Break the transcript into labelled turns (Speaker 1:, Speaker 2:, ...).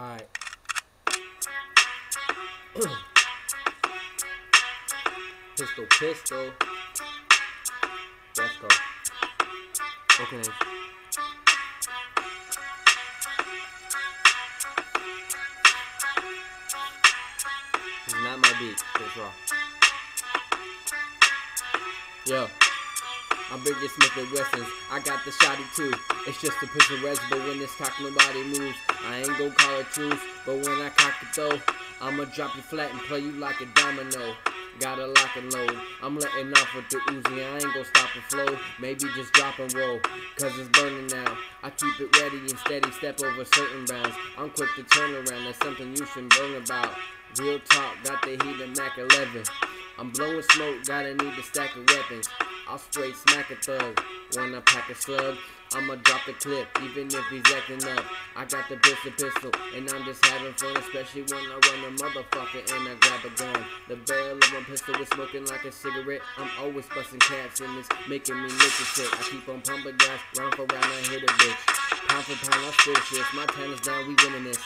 Speaker 1: Alright. Pistol. Let's go. Okay. This is not my beat. It's raw. Yo. I'm Biggie Smith at Wessons. I got the shotty too. It's just a pistol rest, but when it's cocked, nobody moves. I ain't gon' call it truth, but when I cock it though, I'ma drop you flat and play you like a domino. Gotta lock and load. I'm letting off with the Uzi. I ain't gon' stop the flow. Maybe just drop and roll, cause it's burning now. I keep it ready and steady, step over certain bounds. I'm quick to turn around. That's something you should learn about. Real talk, got the heat in Mac 11. I'm blowing smoke, gotta need a stack of weapons. I'll straight smack a thug when I pack a slug. I'ma drop the clip, even if he's acting up. I got the pistol, and I'm just having fun, especially when I run a motherfucker and I grab a gun. The barrel of my pistol is smoking like a cigarette. I'm always busting caps and it's making me look at shit. I keep on pumping gas, round for round, I hit a bitch. Pound for pound, I spit shit. My time is down, we winning this.